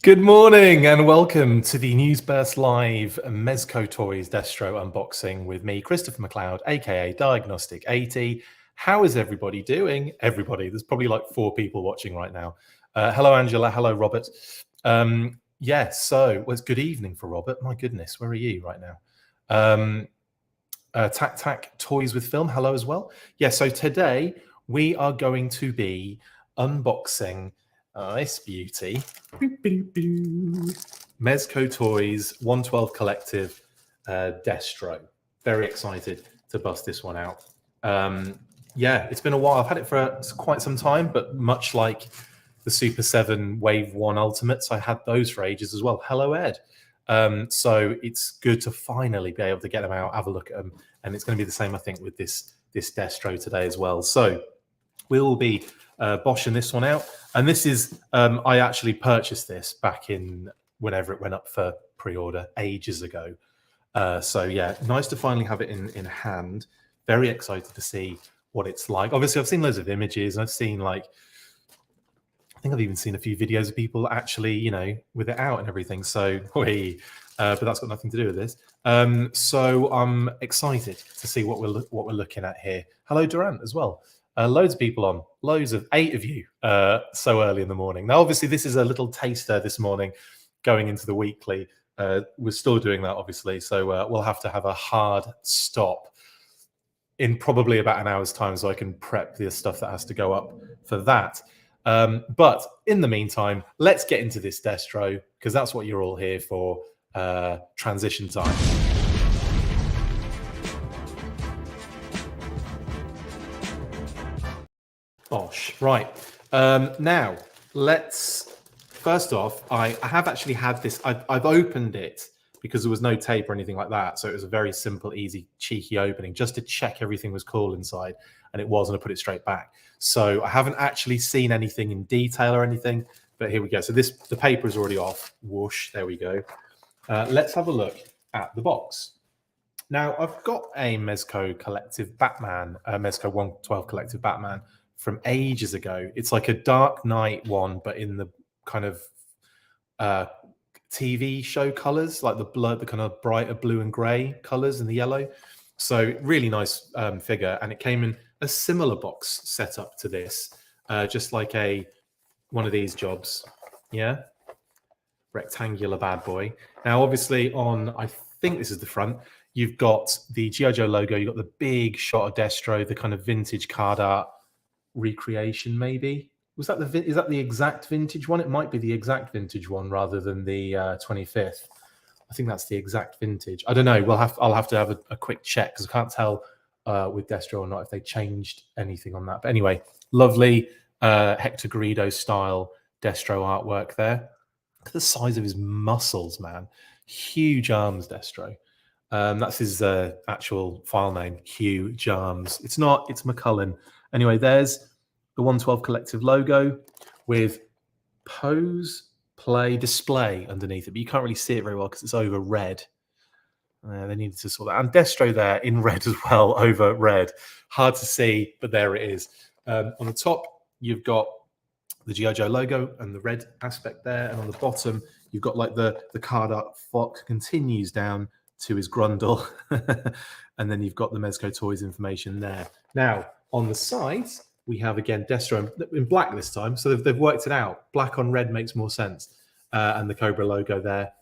Good morning and welcome to the Newsburst Live Mezco Toyz Destro unboxing with me, Christopher McLeod AKA Diagnostic 80. How is everybody doing? Everybody, there's probably like 4 people watching right now. Hello, Angela. Hello, Robert. So it's good evening for Robert. My goodness, where are you right now? Tac Toys with Film. Hello as well. Yeah, so today we are going to be unboxing this beauty, Mezco Toyz 112 Collective Destro. Very excited to bust this one out. Yeah, it's been a while. I've had it for quite some time, but much like the Super 7 Wave 1 Ultimates, I had those for ages as well. Hello, Ed. So it's good to finally be able to get them out, have a look at them, and it's going to be the same, I think, with this Destro today as well. So we will be boshing this one out, and this is I actually purchased this back in whenever it went up for pre-order ages ago. So yeah, nice to finally have it in hand. Very excited to see what it's like. Obviously, I've seen loads of images. I've seen I think I've even seen a few videos of people actually, you know, with it out and everything. So, but that's got nothing to do with this. So I'm excited to see what we're looking at here. Hello, Durant, as well. Loads of people on, loads of 8 of you so early in the morning. Now, obviously, this is a little taster this morning going into the weekly. We're still doing that, obviously, so we'll have to have a hard stop in probably about an hour's time so I can prep the stuff that has to go up for that. But in the meantime, let's get into this Destro, because that's what you're all here for, transition time. Right. Now, first off, I have actually had this, I've opened it because there was no tape or anything like that. So it was a very simple, easy, cheeky opening just to check everything was cool inside. And it was, and I put it straight back. So I haven't actually seen anything in detail or anything, but here we go. So the paper is already off. Whoosh, there we go. Let's have a look at the box. Now, I've got a Mezco Collective Batman, Mezco 112 Collective Batman from ages ago. It's like a Dark Knight one, but in the kind of TV show colors, like the kind of brighter blue and gray colors and the yellow. So really nice figure, and it came in a similar box setup to this, just like one of these jobs, yeah, rectangular bad boy. Now, obviously, I think this is the front. You've got the G.I. Joe logo. You've got the big shot of Destro, the kind of vintage card art recreation, maybe. Is that the exact vintage one? It might be the exact vintage one rather than the 25th. I think that's the exact vintage. I don't know. I'll have to have a quick check because I can't tell with Destro or not if they changed anything on that. But anyway, lovely Hector Garrido style Destro artwork there. Look at the size of his muscles, man. Huge arms, Destro. That's his actual file name, Huge Arms. It's not, it's McCullen. Anyway, there's the 112 Collective logo with Pose Play Display underneath it, but you can't really see it very well because it's over red. They needed to sort that. And Destro there in red as well, over red. Hard to see, but there it is. On the top, you've got the G.I. Joe logo and the red aspect there. And on the bottom, you've got like the card art Fox continues down to his grundle. And then you've got the Mezco Toyz information there. Now, on the sides, we have, again, Destro in black this time. So they've worked it out. Black on red makes more sense. And the Cobra logo there,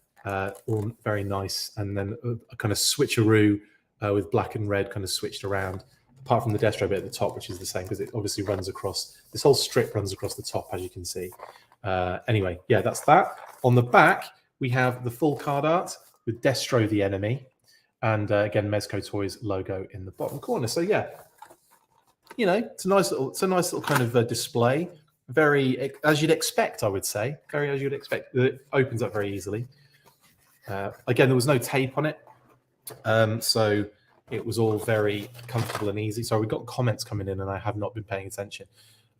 all very nice. And then a kind of switcheroo with black and red kind of switched around, apart from the Destro bit at the top, which is the same because it obviously runs across, this whole strip runs across the top, as you can see. Anyway, yeah, that's that. On the back, we have the full card art with Destro the enemy. And again, Mezco Toyz logo in the bottom corner. So yeah, you know, it's a nice little kind of display. Very, as you'd expect, I would say. Very as you'd expect. It opens up very easily. Again, there was no tape on it. So it was all very comfortable and easy. So we've got comments coming in and I have not been paying attention.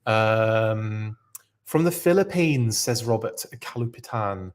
From the Philippines, says Robert Kalupitan.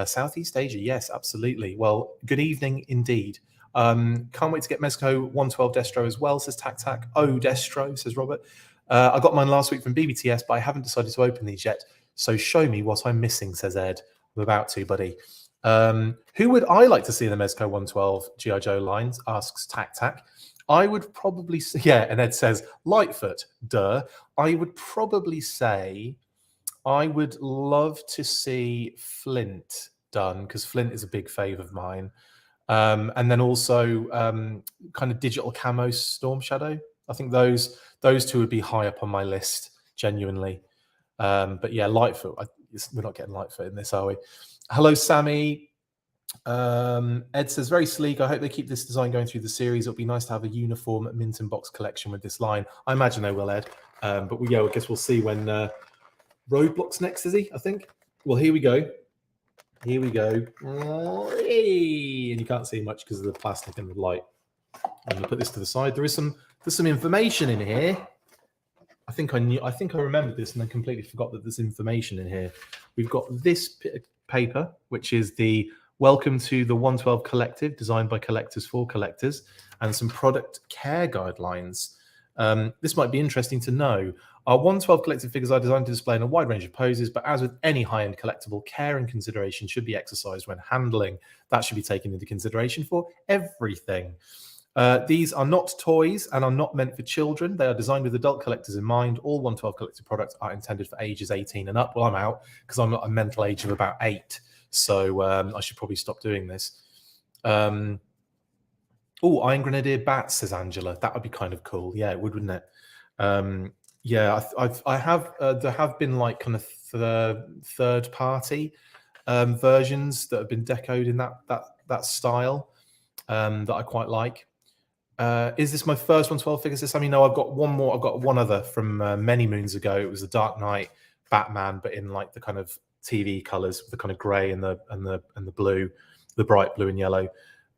Southeast Asia, yes, absolutely. Well, good evening indeed. Can't wait to get Mezco 112 Destro as well, says Tac. Oh, Destro, says Robert. I got mine last week from BBTS, but I haven't decided to open these yet. So show me what I'm missing, says Ed. I'm about to, buddy. Who would I like to see in the Mezco 112 G.I. Joe lines? Asks Tac Tac. I would probably say, yeah, and Ed says, Lightfoot, duh. I would probably say I would love to see Flint done, because Flint is a big fave of mine. And then also kind of digital camo Storm Shadow. I think those two would be high up on my list, genuinely. But yeah, Lightfoot. We're not getting Lightfoot in this, are we? Hello, Sammy. Ed says, very sleek. I hope they keep this design going through the series. It'll be nice to have a uniform Minton box collection with this line. I imagine they will, Ed. But I guess we'll see when Roadblock's next, is he? I think. Well, here we go. Here we go. And you can't see much because of the plastic and the light. I'm going to put this to the side. There's some information in here. I think I remembered this and then completely forgot that there's information in here. We've got this paper, which is the Welcome to the 112 Collective, designed by collectors for collectors, and some product care guidelines. This might be interesting to know. Our 112 collective figures are designed to display in a wide range of poses, but as with any high-end collectible, care and consideration should be exercised when handling. That should be taken into consideration for everything. These are not toys and are not meant for children. They are designed with adult collectors in mind. All 112 collective products are intended for ages 18 and up. Well, I'm out because I'm at a mental age of about 8. So I should probably stop doing this. Oh, Iron Grenadier bats, says Angela. That would be kind of cool. Yeah, it would, wouldn't it? Yeah, I have. There have been like kind of third party versions that have been decoed in that style that I quite like. Is this my first 112 figure system? I mean, no, I've got one more. I've got one other from many moons ago. It was the Dark Knight Batman, but in like the kind of TV colors, the kind of grey and the blue, the bright blue and yellow.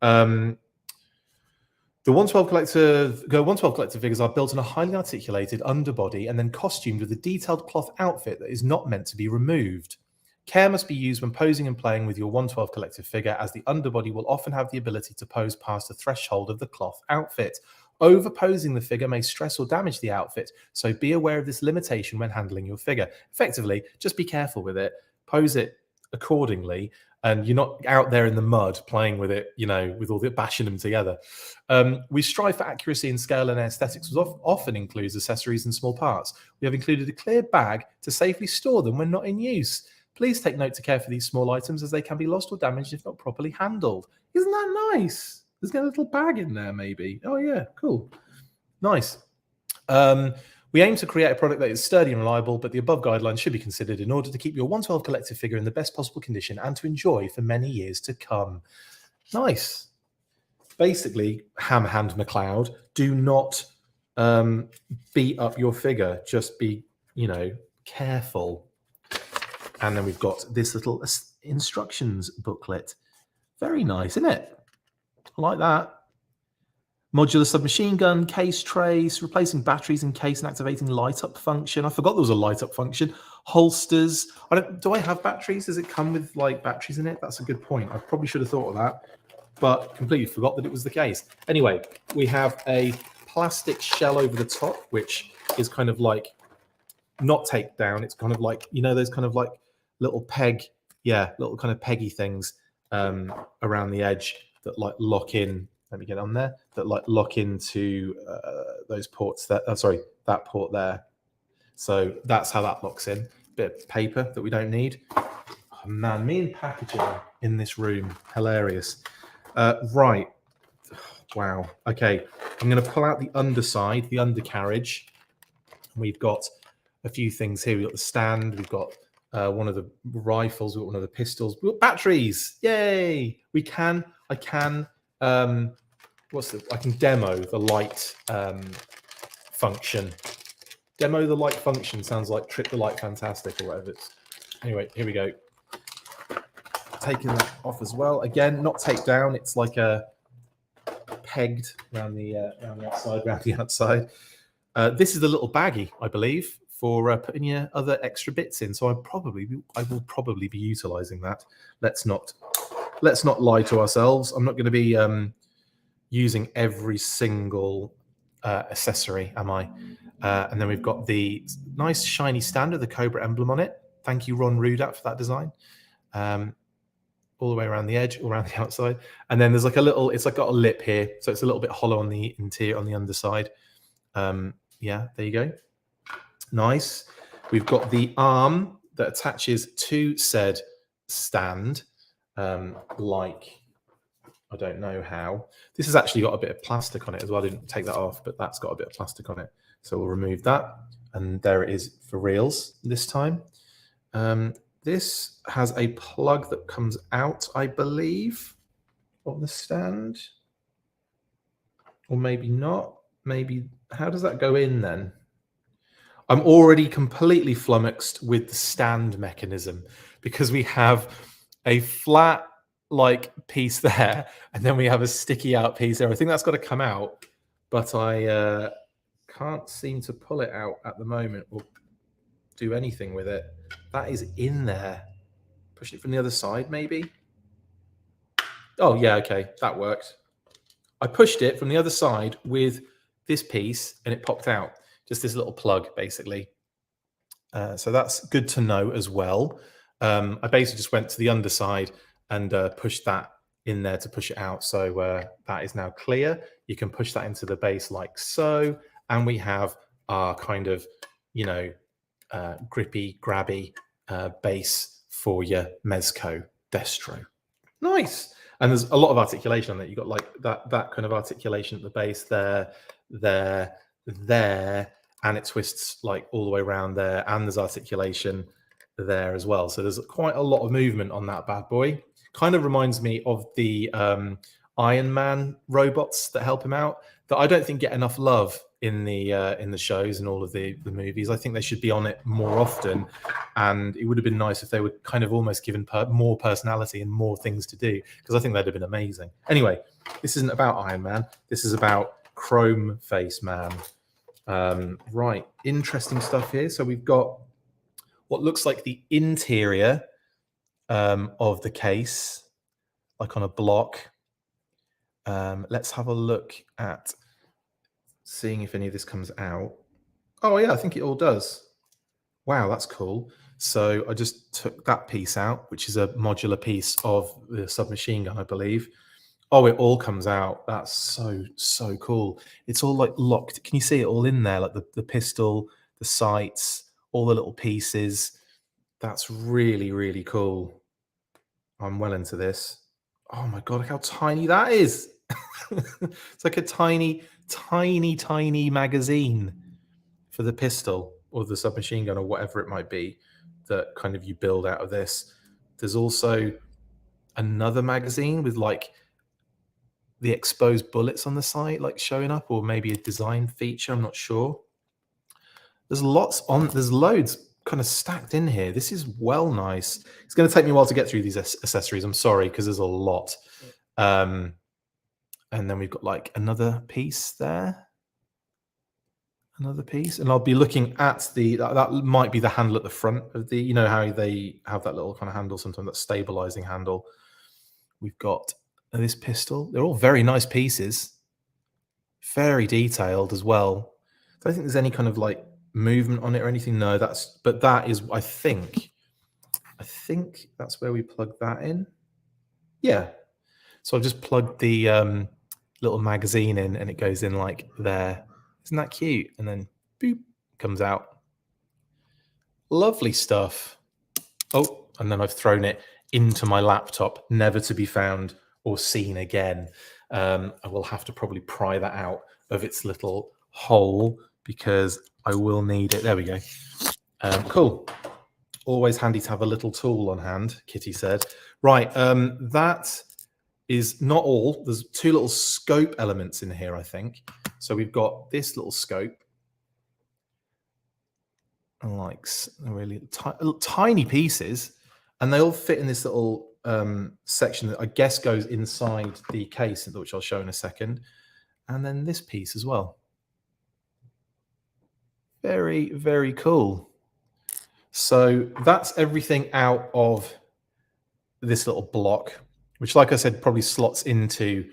The 112 collector figures are built in a highly articulated underbody and then costumed with a detailed cloth outfit that is not meant to be removed. Care must be used when posing and playing with your 112 collective figure, as the underbody will often have the ability to pose past the threshold of the cloth outfit. Overposing the figure may stress or damage the outfit, so be aware of this limitation when handling your figure. Effectively, just be careful with it, pose it accordingly, and you're not out there in the mud playing with it, you know, with all the bashing them together. We strive for accuracy in scale, and aesthetics often includes accessories and small parts. We have included a clear bag to safely store them when not in use. Please take note to care for these small items, as they can be lost or damaged if not properly handled. Isn't that nice? There's got a little bag in there, maybe. Oh yeah, cool. Nice. We aim to create a product that is sturdy and reliable, but the above guidelines should be considered in order to keep your 112 collective figure in the best possible condition and to enjoy for many years to come. Nice. Basically, Hamhand McLeod, do not beat up your figure. Just be, you know, careful. And then we've got this little instructions booklet. Very nice, isn't it? I like that. Modular submachine gun, case trace, replacing batteries in case and activating light up function. I forgot there was a light up function. Holsters. Do I have batteries? Does it come with like batteries in it? That's a good point. I probably should have thought of that, but completely forgot that it was the case. Anyway, we have a plastic shell over the top, which is kind of like not taped down. It's kind of like, you know, those kind of like little peg, little kind of peggy things around the edge that like lock in. Let me get on there. That like lock into those ports. That port there. So that's how that locks in. Bit of paper that we don't need. Oh, man, me and packaging in this room, hilarious. Right. Wow. Okay, I'm going to pull out the underside, the undercarriage. We've got a few things here. We've got the stand. We've got one of the rifles. We've got one of the pistols. We've got batteries. Yay! I can demo the light function. Demo the light function sounds like Trip the Light Fantastic or whatever it's. Anyway, here we go. Taking that off as well. Again, not taped down. It's like a pegged around the outside. This is the little baggie, I believe, for putting your other extra bits in. So I will probably be utilizing that. Let's not lie to ourselves. I'm not going to be using every single accessory, am I? And then we've got the nice shiny stand with the Cobra emblem on it. Thank you, Ron Rudat, for that design. all the way around the edge, all around the outside. And then there's like a little, it's like got a lip here. So it's a little bit hollow on the interior, on the underside. Yeah, there you go. Nice. We've got the arm that attaches to said stand, like, I don't know how. This has actually got a bit of plastic on it as well. I didn't take that off, but that's got a bit of plastic on it. So we'll remove that. And there it is for reals this time. This has a plug that comes out, I believe, of the stand. Or maybe not. Maybe, how does that go in then? I'm already completely flummoxed with the stand mechanism because we have a flat like piece there and then we have a sticky out piece there. I think that's got to come out, but I can't seem to pull it out at the moment or do anything with it. That is in there. Push it from the other side, maybe. Oh yeah, okay, that worked. I pushed it from the other side with this piece and it popped out. Just this little plug, basically. So that's good to know as well. I basically just went to the underside and pushed that in there to push it out. So that is now clear. You can push that into the base like so. And we have our kind of, you know, grippy, grabby base for your Mezco Destro. Nice. And there's a lot of articulation on it. You've got like that kind of articulation at the base there, there, and it twists like all the way around there, and there's articulation there as well. So there's quite a lot of movement on that bad boy. Kind of reminds me of the Iron Man robots that help him out, that I don't think get enough love in the shows and all of the movies. I think they should be on it more often, and it would have been nice if they were kind of almost given more personality and more things to do, because I think that'd have been amazing. Anyway, this isn't about Iron Man. This is about Chrome Face Man. Right, interesting stuff here. So we've got what looks like the interior of the case, like on a block. Let's have a look at seeing if any of this comes out. Oh yeah, I think it all does. Wow, that's cool. So I just took that piece out, which is a modular piece of the submachine gun, I believe. Oh, it all comes out. That's so cool. It's all like locked. Can you see it all in there? Like the pistol, the sights, all the little pieces. That's really, really cool. I'm well into this. Oh my God, look how tiny that is. It's like a tiny magazine for the pistol or the submachine gun or whatever it might be that kind of you build out of this. There's also another magazine with like the exposed bullets on the side, like showing up, or maybe a design feature. I'm not sure. There's loads kind of stacked in here. This is well nice. It's going to take me a while to get through these accessories. I'm sorry, because there's a lot. And then we've got like another piece there. Another piece. And I'll be looking at that might be the handle at the front of the, you know how they have that little kind of handle sometimes, that stabilizing handle. We've got this pistol. They're all very nice pieces. Very detailed as well. I don't think there's any kind of like movement on it or anything. No, but that is, I think that's where we plug that in. Yeah. So I've just plugged the little magazine in and it goes in like there. Isn't that cute? And then boop, comes out. Lovely stuff. Oh, and then I've thrown it into my laptop, never to be found or seen again. I will have to probably pry that out of its little hole because I will need it. There we go. Cool. Always handy to have a little tool on hand, Kitty said. Right, that is not all. There's two little scope elements in here, I think. So we've got this little scope, and like really tiny pieces, and they all fit in this little section that I guess goes inside the case, which I'll show in a second. And then this piece as well. Very, very cool. So that's everything out of this little block, which, like I said, probably slots into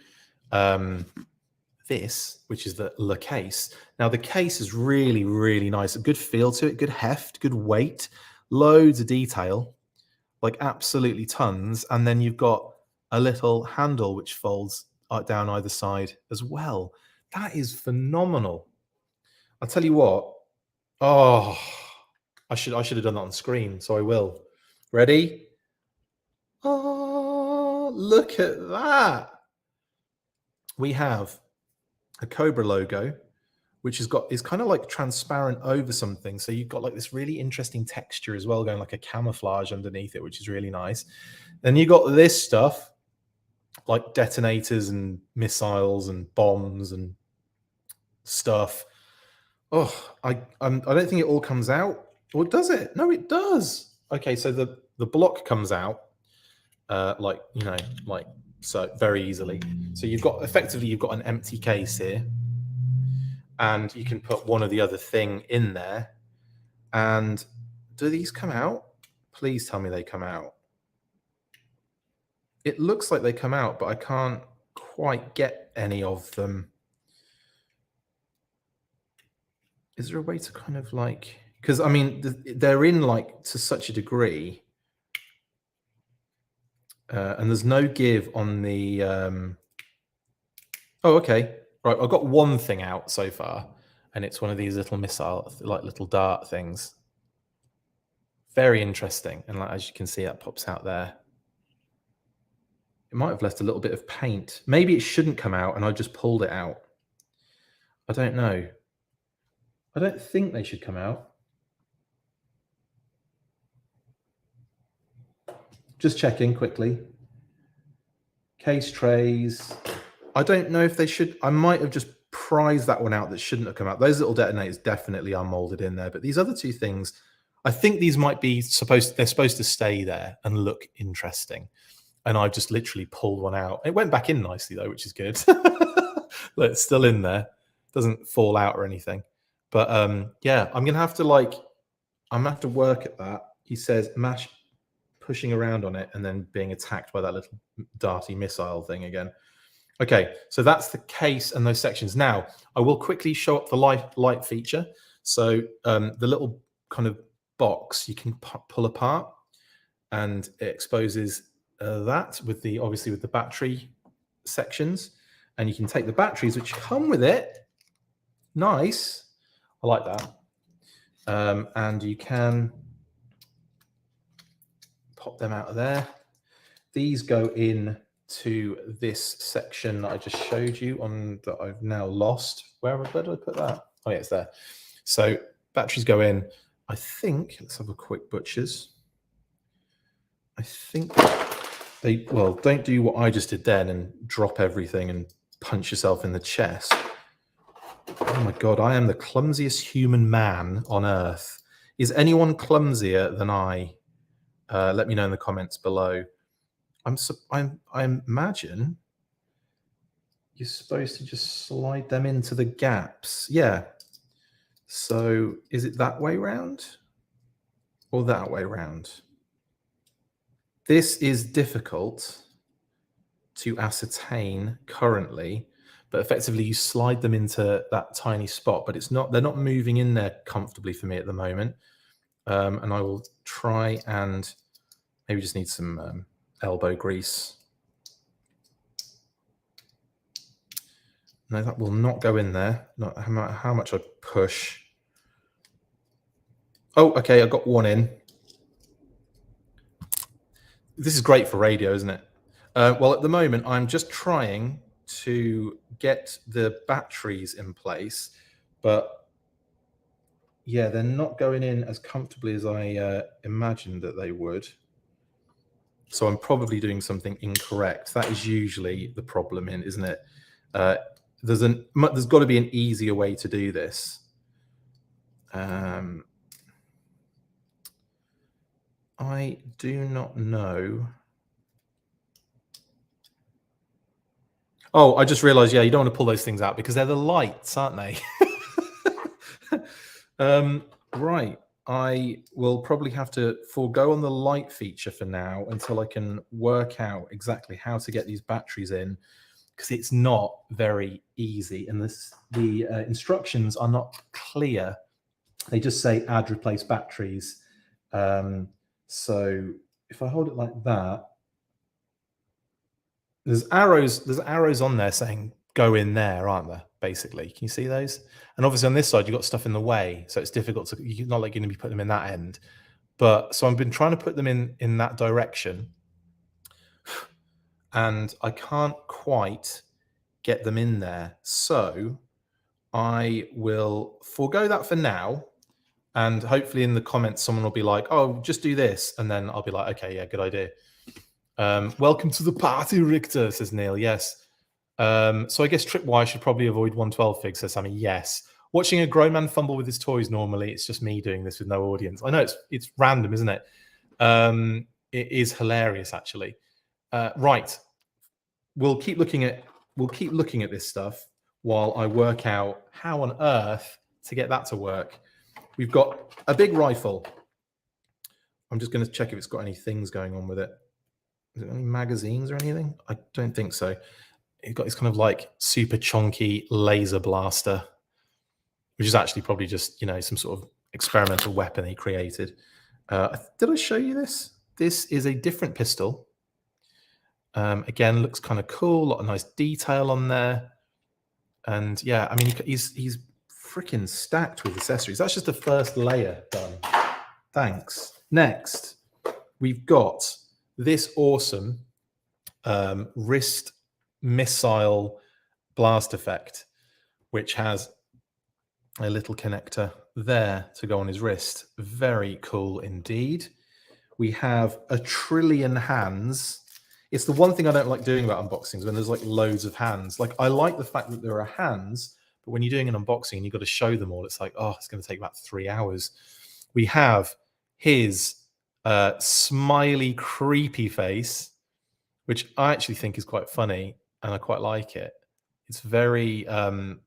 this, which is the case. Now, the case is really, really nice. A good feel to it, good heft, good weight, loads of detail. like absolutely tons. And then you've got a little handle which folds down either side as well. That is phenomenal. I'll tell you what. Oh, I should have done that on screen, so I will. Ready? Oh, look at that. We have a Cobra logo, which is kind of like transparent over something. So you've got like this really interesting texture as well, going like a camouflage underneath it, which is really nice. Then you got this stuff like detonators and missiles and bombs and stuff. Oh, I don't think it all comes out. Or does it? No, it does. Okay, so the block comes out like, you know, like so very easily. So you've got an empty case here, and you can put one or the other thing in there. And do these come out? Please tell me they come out. It looks like they come out, but I can't quite get any of them. Is there a way to kind of like, because I mean, they're in like to such a degree, and there's no give on the, oh, okay. Right, I've got one thing out so far, and it's one of these little missile, like little dart things. Very interesting. And like, as you can see, that pops out there. It might have left a little bit of paint. Maybe it shouldn't come out and I just pulled it out. I don't know. I don't think they should come out. Just checking quickly. Case trays. I don't know if they should. I might have just prized that one out that shouldn't have come out. Those little detonators definitely are molded in there. But these other two things, I think these might be they're supposed to stay there and look interesting. And I just literally pulled one out. It went back in nicely though, which is good. Look, it's still in there. Doesn't fall out or anything. But yeah, I'm gonna have to work at that. He says mash pushing around on it and then being attacked by that little darty missile thing again. Okay, so that's the case and those sections. Now, I will quickly show up the light feature. So the little kind of box you can pull apart, and it exposes that with obviously with the battery sections, and you can take the batteries which come with it. Nice, I like that. And you can pop them out of there. These go in to this section that I just showed you on that I've now lost. Where did I put that? Oh yeah, it's there. So batteries go in. I think, let's have a quick butchers. I think don't do what I just did then and drop everything and punch yourself in the chest. Oh my God, I am the clumsiest human man on earth. Is anyone clumsier than I? Let me know in the comments below. I imagine you're supposed to just slide them into the gaps. Yeah. So is it that way round or that way round? This is difficult to ascertain currently, but effectively you slide them into that tiny spot, but they're not moving in there comfortably for me at the moment. And I will try and maybe just need some elbow grease. No, that will not go in there, no matter how much I push. Oh, okay, I got one in. This is great for radio, isn't it? Well, at the moment, I'm just trying to get the batteries in place, but yeah, they're not going in as comfortably as I imagined that they would. So I'm probably doing something incorrect. That is usually the problem, isn't it? There's got to be an easier way to do this. I do not know. Oh, I just realized, yeah, you don't want to pull those things out because they're the lights, aren't they? Right. I will probably have to forego on the light feature for now until I can work out exactly how to get these batteries in, because it's not very easy. And the instructions are not clear. They just say add replace batteries. So if I hold it like that, there's arrows on there saying go in there, aren't there? Basically, can you see those? And obviously on this side, you've got stuff in the way, so it's difficult to. You're not like going to be putting them in that end. But so I've been trying to put them in that direction, and I can't quite get them in there. So I will forego that for now. And hopefully in the comments, someone will be like, oh, just do this. And then I'll be like, okay, yeah, good idea. Welcome to the party, Richter, says Neil. Yes. So I guess tripwire should probably avoid 112 fig, says Sammy. Yes. Watching a grown man fumble with his toys normally, it's just me doing this with no audience. I know it's random, isn't it? It is hilarious, actually. Right. We'll keep looking at this stuff while I work out how on earth to get that to work. We've got a big rifle. I'm just going to check if it's got any things going on with it. Is it any magazines or anything? I don't think so. It's got this kind of like super chonky laser blaster, which is actually probably just, some sort of experimental weapon he created. Did I show you this? This is a different pistol. Again, looks kind of cool. A lot of nice detail on there. And yeah, I mean, he's freaking stacked with accessories. That's just the first layer done. Thanks. Next, we've got this awesome wrist missile blast effect, which has a little connector there to go on his wrist. Very cool indeed. We have a trillion hands. It's the one thing I don't like doing about unboxings, when there's like loads of hands. Like, I like the fact that there are hands, but when you're doing an unboxing and you've got to show them all, it's like, oh, it's going to take about 3 hours. We have his smiley, creepy face, which I actually think is quite funny, and I quite like it. It's very, kind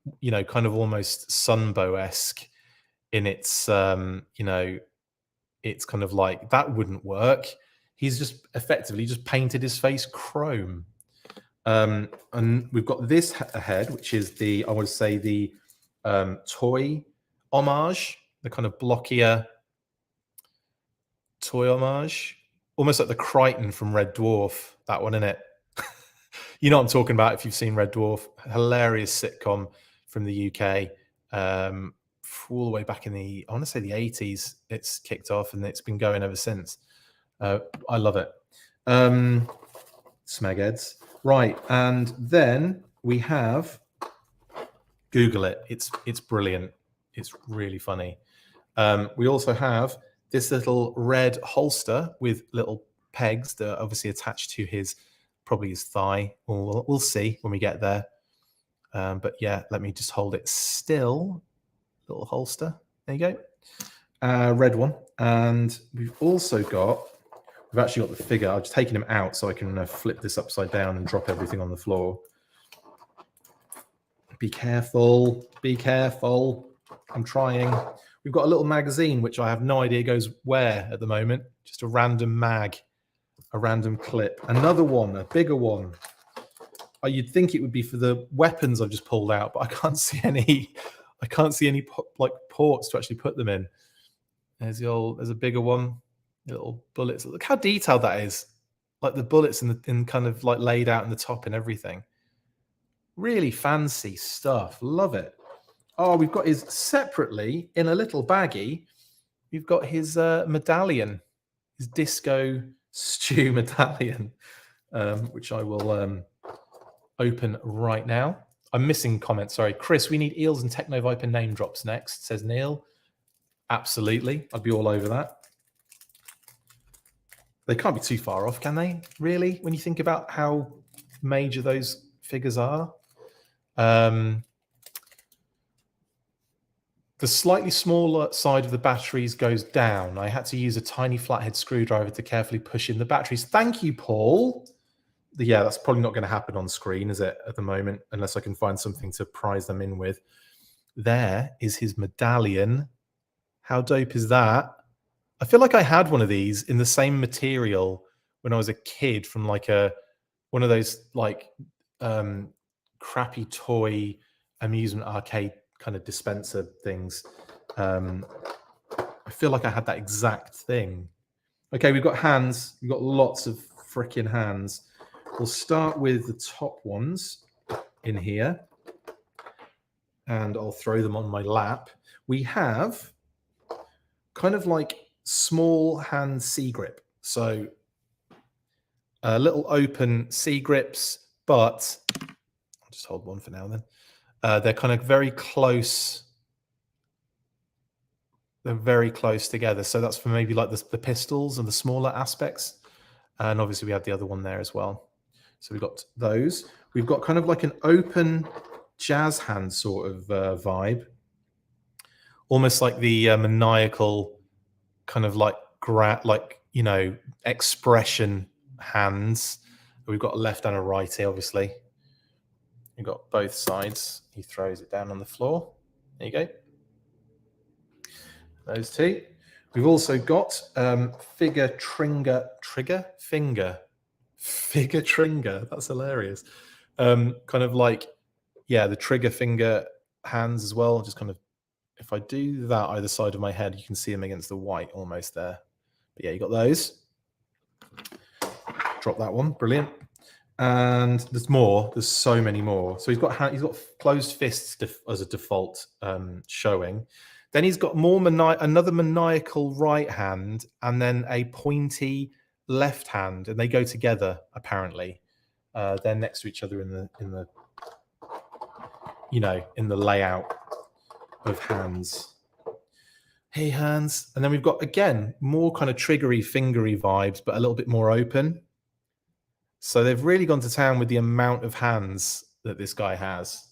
of almost Sunbow-esque in its, it's kind of like, that wouldn't work. He's just effectively just painted his face chrome. And we've got this ahead, which is I would say the toy homage, the kind of blockier toy homage, almost like the Crichton from Red Dwarf, that one, innit? You know what I'm talking about if you've seen Red Dwarf. Hilarious sitcom from the UK. All the way back in I want to say the 80s, it's kicked off, and it's been going ever since. I love it. Smegheads. Right, and then we have, Google it. It's brilliant. It's really funny. We also have this little red holster with little pegs that are obviously attached to probably his thigh. We'll see when we get there. But yeah, let me just hold it still. Little holster. There you go. Red one. And we've actually got the figure. I've just taken him out so I can flip this upside down and drop everything on the floor. Be careful. Be careful. I'm trying. We've got a little magazine, which I have no idea goes where at the moment. Just a random mag, a random clip. Another one, a bigger one. You'd think it would be for the weapons I've just pulled out, but I can't see any. I can't see any like ports to actually put them in. There's a bigger one. Little bullets. Look how detailed that is. Like the bullets in kind of like laid out in the top and everything. Really fancy stuff. Love it. Oh, we've got his separately in a little baggie. We've got his medallion, his disco stew medallion, which I will open right now. I'm missing comments. Sorry, Chris. We need Eels and Techno Viper name drops next, says Neil. Absolutely, I'd be all over that. They can't be too far off, can they? Really, when you think about how major those figures are. The slightly smaller side of the batteries goes down. I had to use a tiny flathead screwdriver to carefully push in the batteries. Thank you, Paul. Yeah, that's probably not going to happen on screen, is it, at the moment, unless I can find something to prise them in with. There is his medallion. How dope is that? I feel like I had one of these in the same material when I was a kid from like one of those like crappy toy amusement arcade kind of dispenser things. I feel like I had that exact thing. Okay, we've got hands. We've got lots of freaking hands. We'll start with the top ones in here, and I'll throw them on my lap. We have kind of like small hand C grip. So little open C grips, but I'll just hold one for now then. They're kind of very close. They're very close together. So that's for maybe like the pistols and the smaller aspects. And obviously we have the other one there as well. So we've got those. We've got kind of like an open jazz hand sort of vibe. Almost like the maniacal kind of like, you know, expression hands. We've got a left and a right here, obviously. We've got both sides. He throws it down on the floor. There you go. Those two. We've also got figure finger. That's hilarious. Kind of like, yeah, the trigger finger hands as well. Just kind of, if I do that either side of my head, you can see them against the white almost there. But yeah, you got those. Drop that one. Brilliant. And there's more. There's so many more. So he's got closed fists as a default showing. Then he's got another maniacal right hand, and then a pointy left hand, and they go together apparently. They're next to each other in the you know, in the layout of hands. Hey hands. And then we've got again more kind of triggery, fingery vibes, but a little bit more open. So they've really gone to town with the amount of hands that this guy has.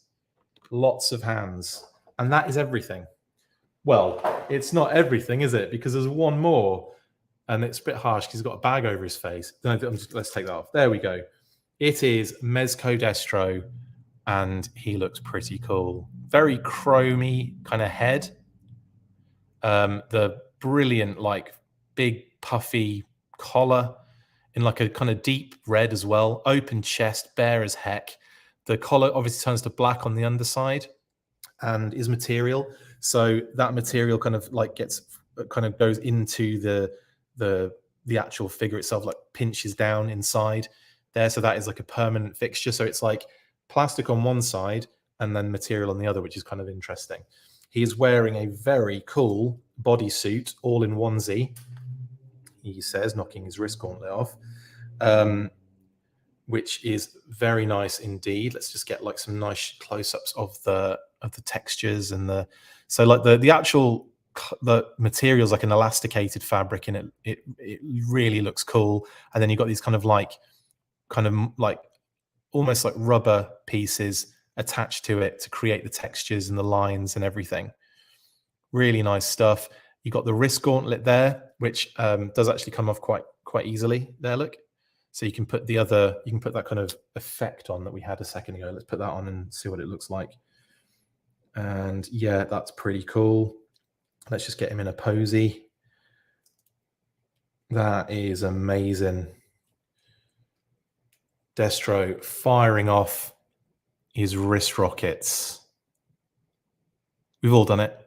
Lots of hands. And that is everything. Well, it's not everything, is it? Because there's one more. And it's a bit harsh because he's got a bag over his face. No, let's take that off. There we go. It is Mezco Destro. And he looks pretty cool. Very chromy kind of head. The brilliant, like, big, puffy collar in like a kind of deep red as well. Open chest, bare as heck. The collar obviously turns to black on the underside and is material. So that material kind of like goes into the actual figure itself, like pinches down inside there. So that is like a permanent fixture. So it's like plastic on one side and then material on the other, which is kind of interesting. He is wearing a very cool bodysuit, all in onesie, he says, knocking his wrist gauntlet off, which is very nice indeed. Let's just get like some nice close-ups of the textures and so like the material's like an elasticated fabric, and it really looks cool. And then you've got these kind of like almost like rubber pieces attached to it to create the textures and the lines and everything. Really nice stuff. You got the wrist gauntlet there, which does actually come off quite easily there, look. So you can put that kind of effect on that we had a second ago. Let's put that on and see what it looks like. And yeah, that's pretty cool. Let's just get him in a posy. That is amazing. Destro firing off his wrist rockets. We've all done it.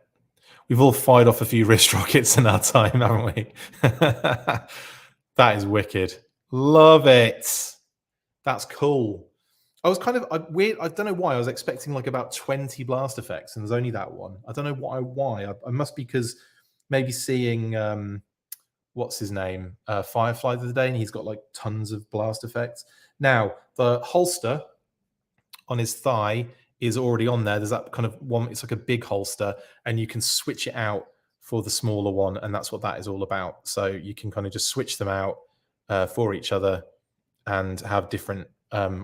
We've all fired off a few wrist rockets in our time, haven't we? That is wicked. Love it. That's cool. I was kind of weird. I don't know why. I was expecting like about 20 blast effects, and there's only that one. I don't know why. I must be because maybe seeing what's his name, Firefly the other day, and he's got like tons of blast effects. Now the holster on his thigh is already on there. There's that kind of one. It's like a big holster, and you can switch it out for the smaller one, and that's what that is all about. So you can kind of just switch them out for each other and have different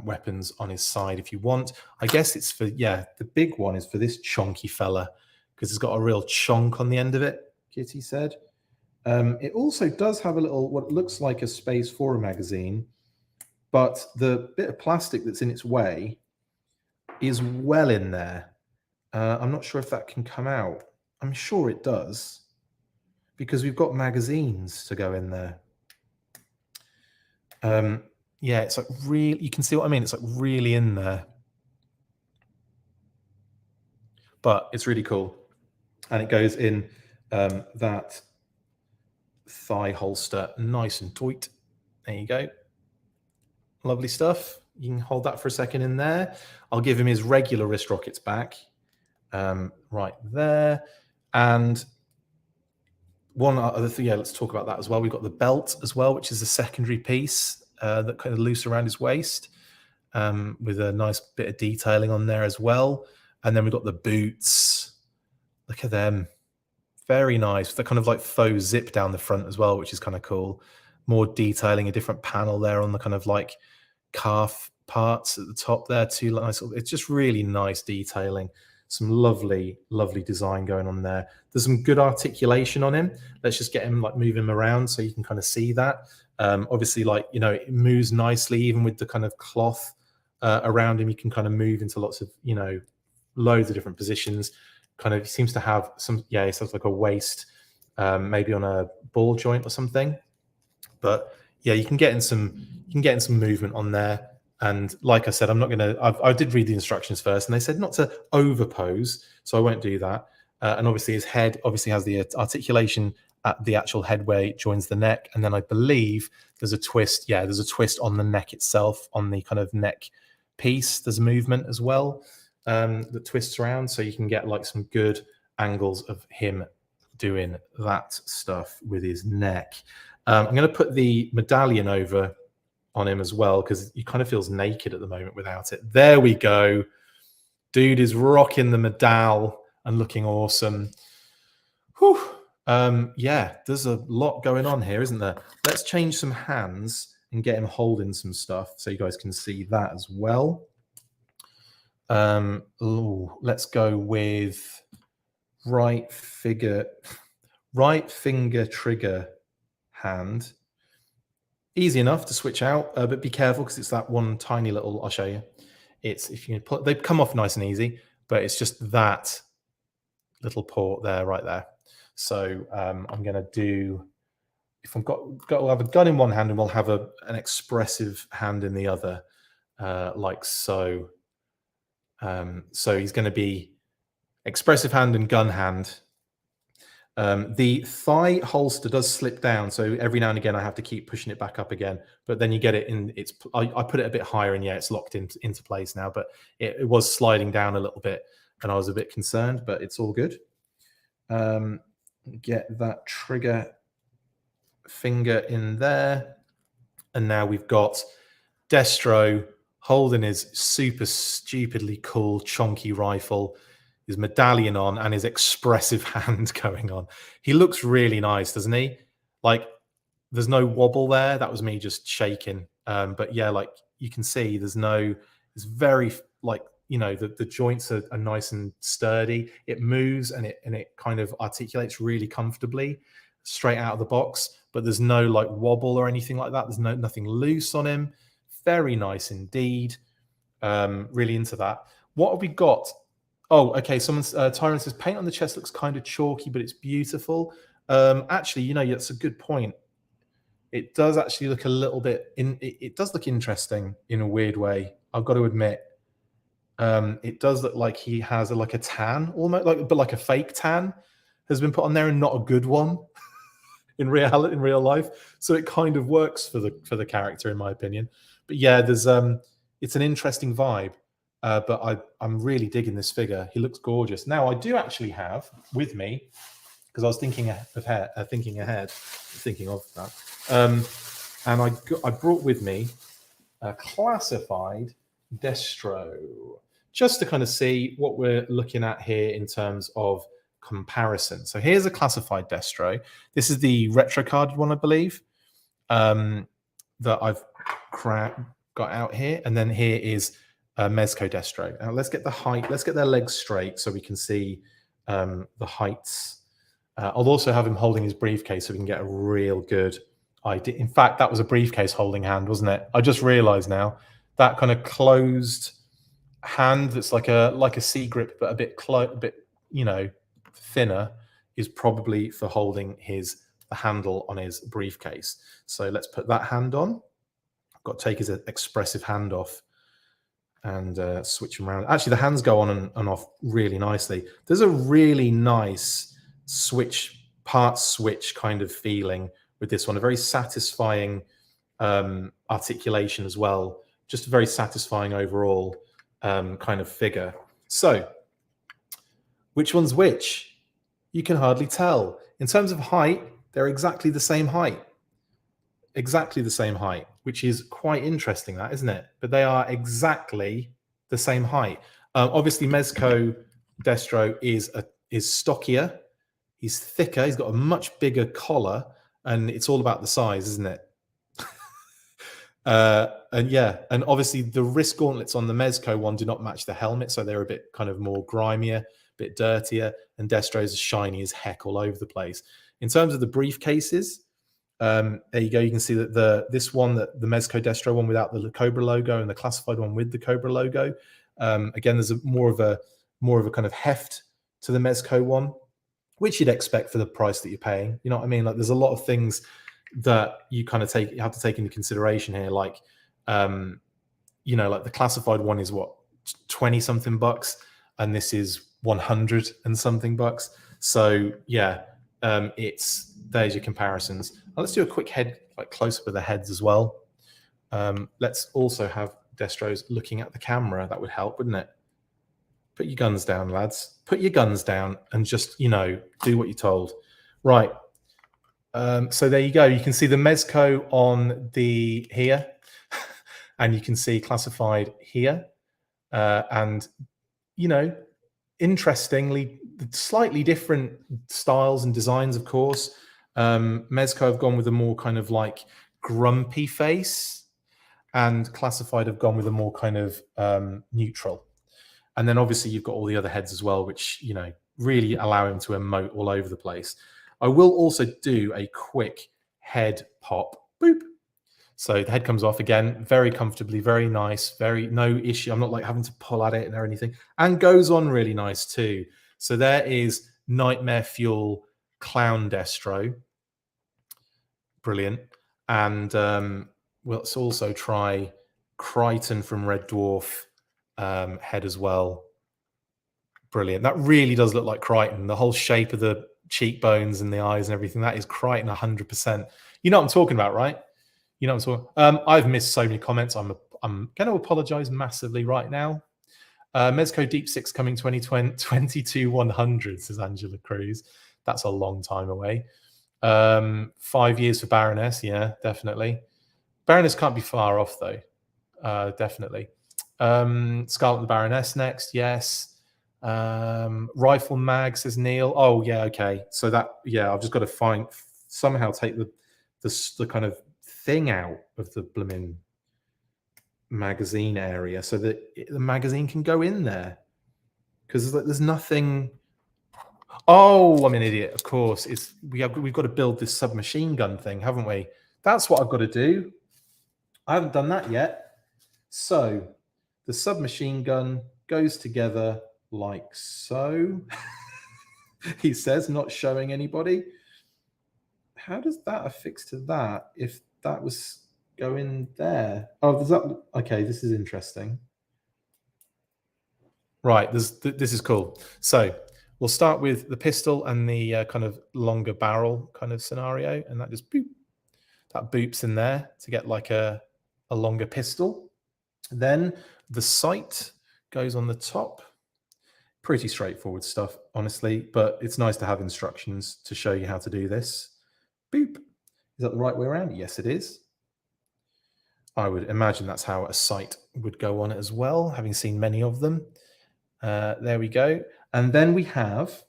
weapons on his side if you want. I guess it's for, yeah, the big one is for this chonky fella because it's got a real chonk on the end of it, Kitty said. It also does have a little, what looks like a Space Force magazine, but the bit of plastic that's in its way is well in there. I'm not sure if that can come out. I'm sure it does because we've got magazines to go in there. Yeah, it's like really, you can see what I mean? It's like really in there. But it's really cool. And it goes in that thigh holster nice and tight. There you go. Lovely stuff. You can hold that for a second in there. I'll give him his regular wrist rockets back. Right there. And one other thing, yeah, let's talk about that as well. We've got the belt as well, which is a secondary piece that kind of loose around his waist with a nice bit of detailing on there as well. And then we've got the boots. Look at them. Very nice. They're kind of like faux zip down the front as well, which is kind of cool. More detailing, a different panel there on the kind of like calf parts at the top there. Too nice. It's just really nice detailing. Some lovely, lovely design going on there. There's some good articulation on him. Let's just get him, like, move him around so you can kind of see that. Obviously, like, you know, it moves nicely, even with the kind of cloth around him. You can kind of move into lots of, you know, loads of different positions. Kind of seems to have some, yeah, it sounds like a waist, maybe on a ball joint or something. But yeah, you can get in some movement on there. And like I said, I'm not going to, I did read the instructions first, and they said not to over pose, so I won't do that. And obviously his head obviously has the articulation at the actual head where it joins the neck. And then I believe there's a twist. Yeah, there's a twist on the neck itself, on the kind of neck piece. There's movement as well that twists around. So you can get like some good angles of him doing that stuff with his neck. I'm going to put the medallion over on him as well, because he kind of feels naked at the moment without it. There we go. Dude is rocking the medal and looking awesome. Whew. Yeah, there's a lot going on here, isn't there? Let's change some hands and get him holding some stuff so you guys can see that as well. Let's go with right finger trigger hand. Easy enough to switch out, but be careful because it's that one tiny little, I'll show you. It's, if you put, they come off nice and easy, but it's just that little port there, right there. So I'm going to do, if I've we'll have a gun in one hand and we'll have an expressive hand in the other, like so. So he's going to be expressive hand and gun hand. The thigh holster does slip down, so every now and again I have to keep pushing it back up again, but then you get it in, I put it a bit higher, and yeah, it's locked into place now, but it was sliding down a little bit and I was a bit concerned, but it's all good. Get that trigger finger in there, and now we've got Destro holding his super stupidly cool chonky rifle, his medallion on, and his expressive hand going on. He looks really nice, doesn't he? Like, there's no wobble there. That was me just shaking. But yeah, like you can see, it's very, like, you know, the joints are nice and sturdy. It moves and it kind of articulates really comfortably straight out of the box, but there's no like wobble or anything like that. There's nothing loose on him. Very nice indeed. Really into that. What have we got? Oh, okay. Someone's Tyrant says paint on the chest looks kind of chalky, but it's beautiful. Actually, you know, that's a good point. It does actually look a little bit it does look interesting in a weird way. I've got to admit. It does look like he has like a tan, almost like a fake tan has been put on there, and not a good one in real life. So it kind of works for the character, in my opinion. But yeah, there's it's an interesting vibe. But I'm really digging this figure. He looks gorgeous. Now I do actually have with me, because I was thinking of that, and I brought with me a classified Destro, just to kind of see what we're looking at here in terms of comparison. So here's a classified Destro. This is the retro carded one, I believe, that I've got out here, and then here is Mezco Destro. Now let's get the height. Let's get their legs straight so we can see the heights. I'll also have him holding his briefcase so we can get a real good idea. In fact, that was a briefcase holding hand, wasn't it? I just realized now that kind of closed hand that's like a C grip, but a bit you know, thinner, is probably for holding the handle on his briefcase. So let's put that hand on. I've got to take his expressive hand off and switch them around. Actually, the hands go on and off really nicely. There's a really nice switch kind of feeling with this one. A very satisfying articulation as well. Just a very satisfying overall kind of figure. So, which one's which? You can hardly tell. In terms of height, they're exactly the same height. Exactly the same height, which is quite interesting, that, isn't it? But they are exactly the same height. Obviously, Mezco Destro is stockier. He's thicker. He's got a much bigger collar, and it's all about the size, isn't it? And yeah, and obviously the wrist gauntlets on the Mezco one do not match the helmet, so they're a bit kind of more grimier, a bit dirtier, and Destro's shiny as heck all over the place. In terms of the briefcases, there you go. You can see that this one, the Mezco Destro one without the Cobra logo, and the classified one with the Cobra logo. Again, there's more of a kind of heft to the Mezco one, which you'd expect for the price that you're paying. You know what I mean? Like, there's a lot of things that you kind of have to take into consideration here. Like, you know, like the classified one is what, 20 something bucks, and this is 100 and something bucks. So yeah, there's your comparisons. Now, let's do a quick head, like close up of the heads as well. Let's also have Destros looking at the camera. That would help, wouldn't it? Put your guns down, lads. Put your guns down and just, you know, do what you're told. Right. So there you go. You can see the Mezco on the here, and you can see classified here. And, you know, interestingly, slightly different styles and designs, of course. Mezco have gone with a more kind of like grumpy face, and classified have gone with a more kind of neutral. And then obviously you've got all the other heads as well, which, you know, really allow him to emote all over the place. I will also do a quick head pop. Boop. So the head comes off again, very comfortably, very nice, no issue. I'm not like having to pull at it or anything, and goes on really nice too. So there is Nightmare Fuel Clown Destro. Brilliant. And we'll also try Crichton from Red Dwarf head as well. Brilliant. That really does look like Crichton. The whole shape of the cheekbones and the eyes and everything, that is Crichton 100%. You know what I'm talking about, right? You know what I'm talking. I've missed so many comments. I'm going to apologize massively right now. Mezco Deep Six coming 2022-100, says Angela Cruz. That's a long time away. 5 years for Baroness. Yeah, definitely. Baroness can't be far off, though. Definitely. Scarlet the Baroness next. Yes. Rifle Mag, says Neil. Oh, yeah, okay. So that, yeah, I've just got to somehow take the kind of thing out of the blooming magazine area so that the magazine can go in there, because there's nothing. Oh, I'm an idiot. Of course, we've got to build this submachine gun thing, haven't we? That's what I've got to do. I haven't done that yet. So the submachine gun goes together like so. He says, not showing anybody. How does that affix to that if that was going there? Oh, does that? Okay, this is interesting. Right, this is cool. So we'll start with the pistol and the kind of longer barrel kind of scenario, and that just boop, that boops in there to get like a longer pistol. Then the sight goes on the top. Pretty straightforward stuff, honestly, but it's nice to have instructions to show you how to do this. Boop. Is that the right way around? Yes, it is. I would imagine that's how a sight would go on it as well, having seen many of them. There we go. And then we have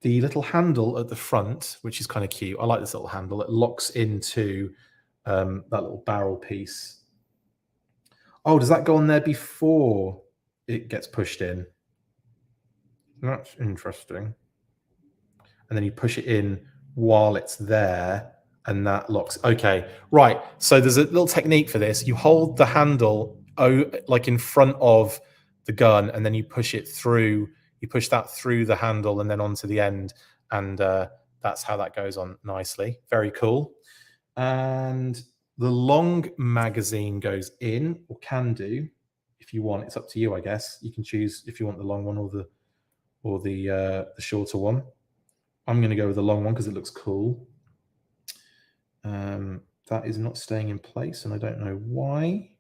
the little handle at the front, which is kind of cute. I like this little handle. It locks into that little barrel piece. Oh, does that go on there before it gets pushed in? That's interesting. And then you push it in while it's there, and that locks. Okay, right. So there's a little technique for this. You hold the handle like in front of the gun, and then you push it through. You push that through the handle and then onto the end, and that's how that goes on nicely. Very cool. And the long magazine goes in, or can do, if you want. It's up to you, I guess. You can choose if you want the long one or the shorter one. I'm going to go with the long one because it looks cool. That is not staying in place, and I don't know why.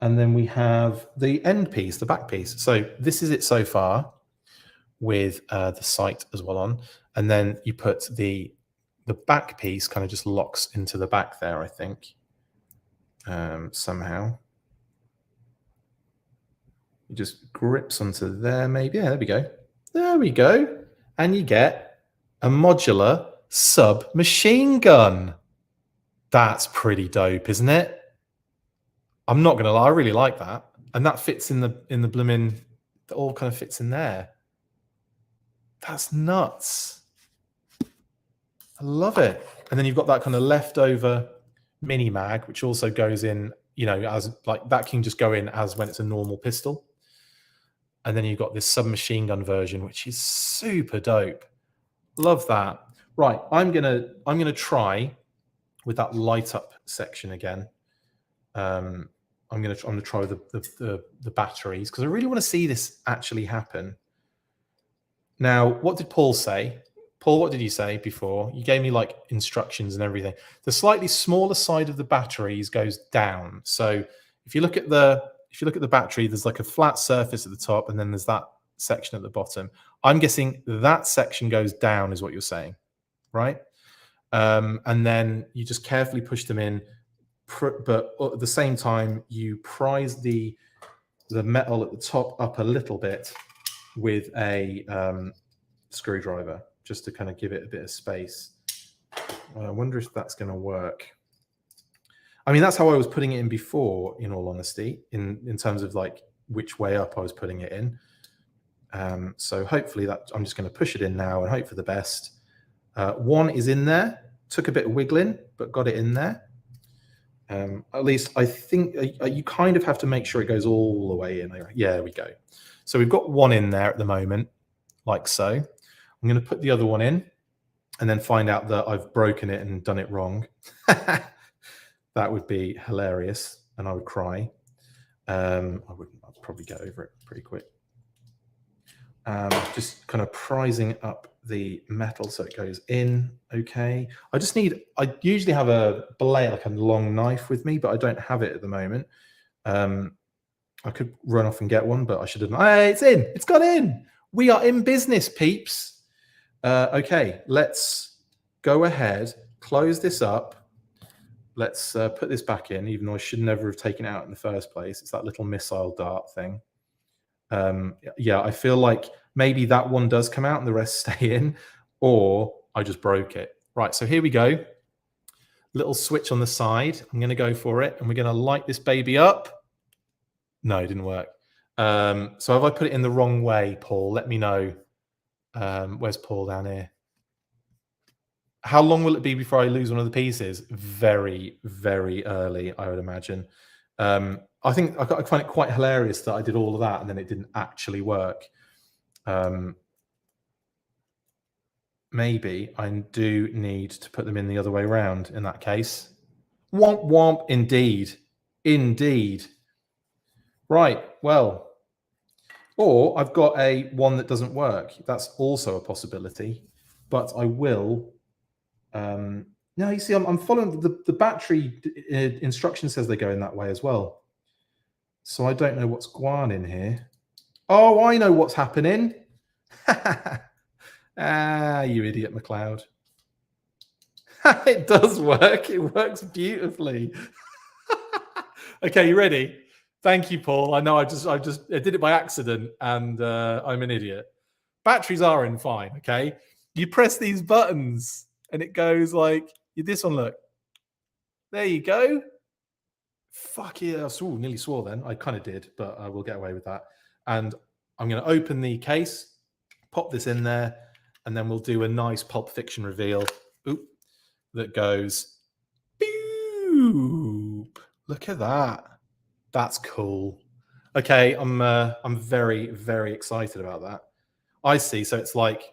And then we have the end piece, the back piece. So this is it so far, with the sight as well on. And then you put the back piece kind of just locks into the back there, I think, somehow. It just grips onto there, maybe. Yeah, there we go. There we go. And you get a modular submachine gun. That's pretty dope, isn't it? I'm not gonna lie, I really like that. And that fits in the blooming, that all kind of fits in there. That's nuts. I love it. And then you've got that kind of leftover mini mag, which also goes in, you know, as like that can just go in as when it's a normal pistol. And then you've got this submachine gun version, which is super dope. Love that. Right, I'm gonna try with that light up section again. I'm gonna try the batteries, because I really want to see this actually happen. Now, what did Paul say? Paul, what did you say before? You gave me like instructions and everything. The slightly smaller side of the batteries goes down. So if you look at the battery, there's like a flat surface at the top, and then there's that section at the bottom. I'm guessing that section goes down, is what you're saying, right? And then you just carefully push them in, but at the same time, you prise the metal at the top up a little bit with a screwdriver, just to kind of give it a bit of space. I wonder if that's going to work. I mean, that's how I was putting it in before, in all honesty, in terms of like which way up I was putting it in. So hopefully that I'm just going to push it in now and hope for the best. One is in there, took a bit of wiggling, but got it in there. At least I think you kind of have to make sure it goes all the way in. Yeah, there we go. So we've got one in there at the moment, like so. I'm going to put the other one in and then find out that I've broken it and done it wrong. That would be hilarious, and I would cry. I'd probably get over it pretty quick. Just kind of prising up the metal so it goes in okay. I usually have a blade, like a long knife with me, but I don't have it at the moment. I could run off and get one, but I should have. Hey, it's in. It's got in. We are in business, peeps. Okay, let's go ahead, close this up. Let's put this back in, even though I should never have taken it out in the first place. It's that little missile dart thing. Yeah, I feel like maybe that one does come out and the rest stay in, or I just broke it. Right, so here we go. Little switch on the side. I'm going to go for it, and we're going to light this baby up. No, it didn't work. So have I put it in the wrong way, Paul? Let me know. Where's Paul down here? How long will it be before I lose one of the pieces? Very, very early, I would imagine. I think I find it quite hilarious that I did all of that and then it didn't actually work. Maybe I do need to put them in the other way around in that case. Womp womp, indeed. Indeed. Right, well. Or I've got one that doesn't work. That's also a possibility. But I will... no, you see, I'm following the battery instruction says they go in that way as well. So I don't know what's going on in here. Oh, I know what's happening. Ah, you idiot, McLeod. It does work. It works beautifully. Okay, you ready? Thank you, Paul. I know I did it by accident, and I'm an idiot. Batteries are in fine. Okay, you press these buttons, and it goes like this one. Look, there you go. Fuck yeah! Nearly swore then. I kind of did, but I will get away with that. And I'm going to open the case, pop this in there, and then we'll do a nice Pulp Fiction reveal. Oop, that goes. Boop. Look at that. That's cool. Okay, I'm very, very excited about that. I see. So it's like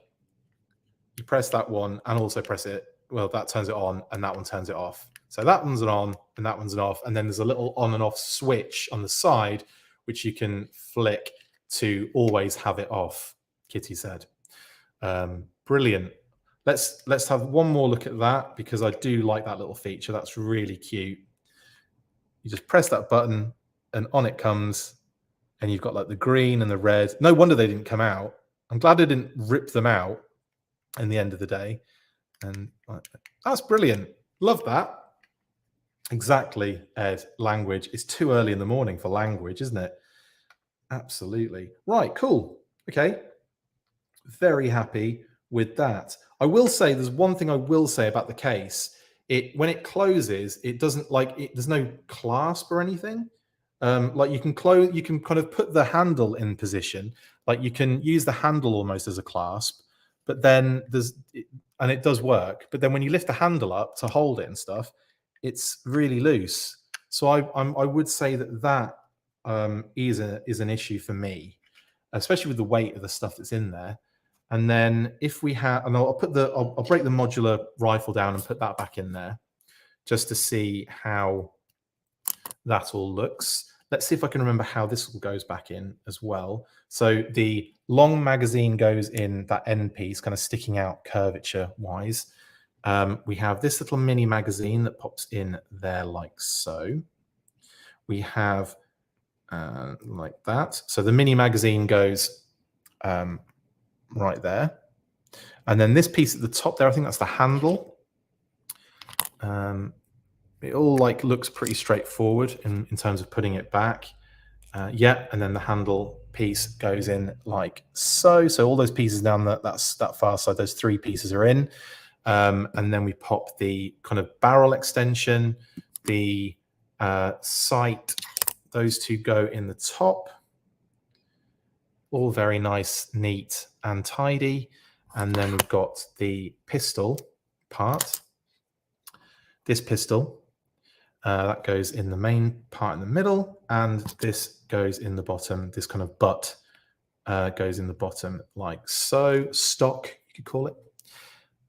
you press that one and also press it. Well, that turns it on and that one turns it off. So that one's an on and that one's an off. And then there's a little on and off switch on the side, which you can flick to always have it off, Kitty said. Brilliant. let's have one more look at that, because I do like that little feature. That's really cute. You just press that button and on it comes, and you've got like the green and the red. No wonder they didn't come out. I'm glad I didn't rip them out in the end of the day. And that's brilliant. Love that. Exactly, Ed. Language. It's too early in the morning for language, isn't it? Absolutely. Right, cool. Okay. Very happy with that. I will say there's one thing I will say about the case. When it closes, it doesn't there's no clasp or anything. Like you can close, you can kind of put the handle in position, like you can use the handle almost as a clasp, but then and it does work. But then when you lift the handle up to hold it and stuff, it's really loose. So I would say that is an issue for me, especially with the weight of the stuff that's in there. And then if we have, and I'll break the modular rifle down and put that back in there just to see how that all looks. Let's see if I can remember how this all goes back in as well. So the long magazine goes in that end piece, kind of sticking out curvature wise. We have this little mini magazine that pops in there like so. We have like that. So the mini magazine goes right there. And then this piece at the top there, I think that's the handle. It all looks pretty straightforward in terms of putting it back. Yeah, and then the handle piece goes in like so. So all those pieces down that far side, those three pieces are in. And then we pop the kind of barrel extension, the sight, those two go in the top. All very nice, neat and tidy. And then we've got the pistol part. This pistol, that goes in the main part in the middle, and this goes in the bottom. This kind of butt goes in the bottom like so. Stock, you could call it.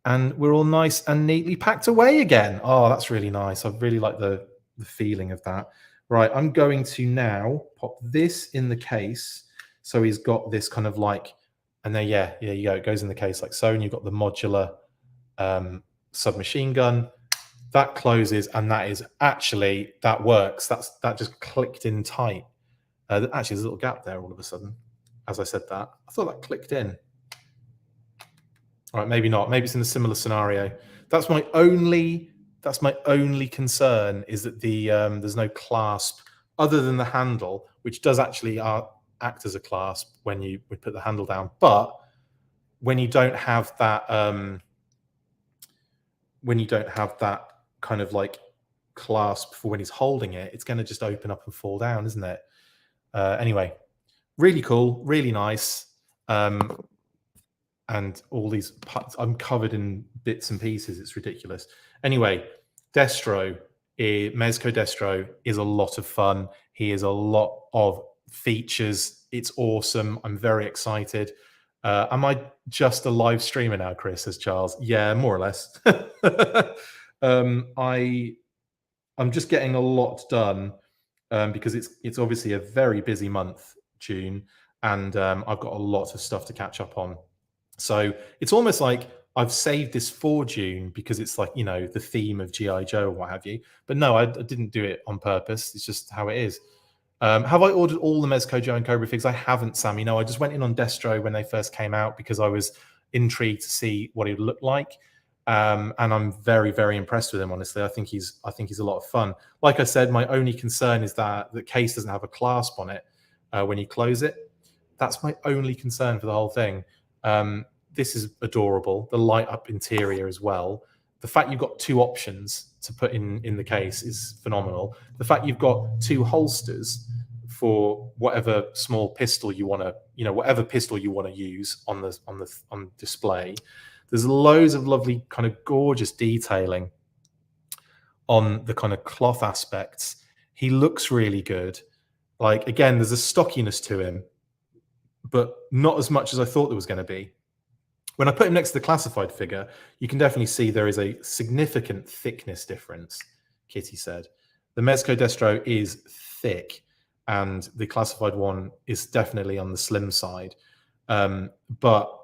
And we're all nice and neatly packed away again. Oh, that's really nice. I really like the feeling of that. Right, I'm going to now pop this in the case. So he's got this kind of and there, yeah, you go. It goes in the case like so, and you've got the modular submachine gun. That closes, and that is actually, that works. That just clicked in tight. Actually, there's a little gap there all of a sudden. As I said that, I thought that clicked in. All right, maybe not. Maybe it's in a similar scenario. That's my only concern, is that there's no clasp other than the handle, which does actually act as a clasp when you would put the handle down. But when you don't have that, kind of clasp for when he's holding it, it's going to just open up and fall down, isn't it? Anyway, really cool, really nice. And all these parts, I'm covered in bits and pieces. It's ridiculous. Anyway, Mezco Destro is a lot of fun. He is a lot of features. It's awesome. I'm very excited. Am I just a live streamer now, Chris, says Charles? Yeah, more or less. I'm just getting a lot done because it's obviously a very busy month, June, and I've got a lot of stuff to catch up on. So it's almost like I've saved this for June because it's the theme of G.I. Joe or what have you. But no, I didn't do it on purpose. It's just how it is. Have I ordered all the Mezco Joe and Cobra figs? I haven't, Sammy. No, I just went in on Destro when they first came out because I was intrigued to see what it would look like. And I'm very, very impressed with him, honestly. I think he's a lot of fun. Like I said, my only concern is that the case doesn't have a clasp on it when you close it. That's my only concern for the whole thing. This is adorable. The light up interior as well. The fact you've got two options to put in the case is phenomenal. The fact you've got two holsters for whatever small pistol you want to, whatever pistol you want to use on display. There's loads of lovely kind of gorgeous detailing on the kind of cloth aspects. He looks really good. Again, there's a stockiness to him, but not as much as I thought there was going to be. When I put him next to the classified figure, you can definitely see there is a significant thickness difference, Kitty said. The Mezco Destro is thick, and the classified one is definitely on the slim side. But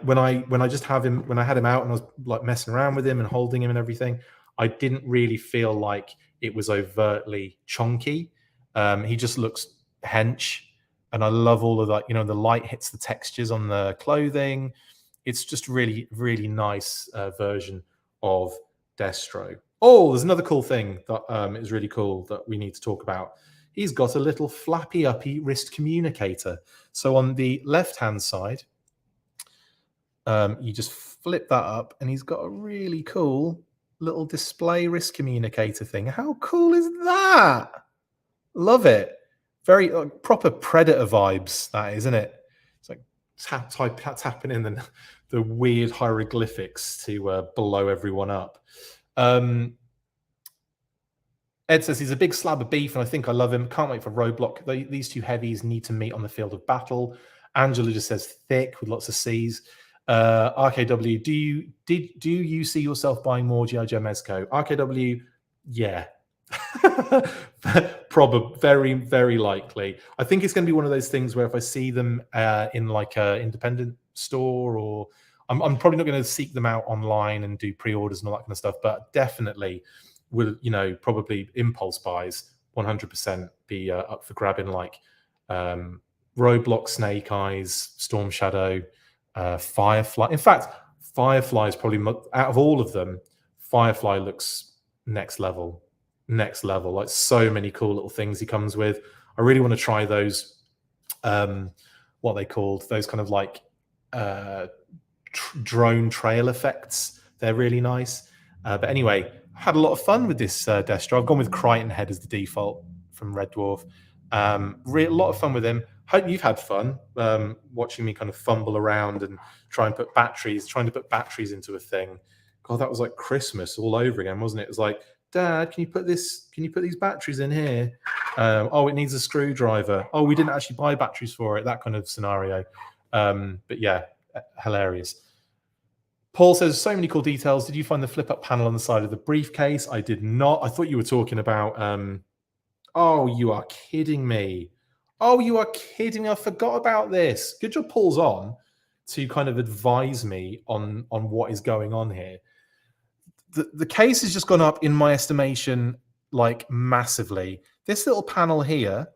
when I just have him, when I had him out and I was like messing around with him and holding him and everything, I didn't really feel like it was overtly chonky. He just looks hench, and I love all of that. You know, the light hits the textures on the clothing. It's just really, really nice version of Destro. Oh, there's another cool thing that is really cool that we need to talk about. He's got a little flappy uppy wrist communicator. So on the left-hand side, you just flip that up, and he's got a really cool little display wrist communicator thing. How cool is that? Love it. Very proper Predator vibes, that is, isn't it? It's like tapping in the weird hieroglyphics to blow everyone up. Ed says he's a big slab of beef, and I think I love him. Can't wait for Roadblock. These two heavies need to meet on the field of battle. Angela just says thick with lots of C's. RKW, do you see yourself buying more G.I. Joe Mezco? RKW, yeah. Probably, very, very likely. I think it's going to be one of those things where if I see them in like an independent store, or I'm probably not going to seek them out online and do pre-orders and all that kind of stuff, but definitely will, you know, probably impulse buys 100% be up for grabbing, like Roadblock, Snake Eyes, Storm Shadow, Firefly. In fact, Firefly is probably, out of all of them, Firefly looks next level. Like, so many cool little things he comes with. I really want to try those, what are they called? Those kind of like drone trail effects. They're really nice. But anyway, I had a lot of fun with this Destro. I've gone with Crichton Head as the default from Red Dwarf. A lot of fun with him. Hope you've had fun watching me kind of fumble around and trying to put batteries into a thing. God, that was like Christmas all over again, wasn't it? It was like, Dad, can you put these batteries in here? Oh, it needs a screwdriver. Oh, we didn't actually buy batteries for it. That kind of scenario. But yeah, hilarious. Paul says, so many cool details. Did you find the flip up panel on the side of the briefcase? I did not. I thought you were talking about, oh, you are kidding me. Oh, you are kidding me. I forgot about this. Good job Paul's on to kind of advise me on what is going on here. The case has just gone up, in my estimation, like massively. This little panel here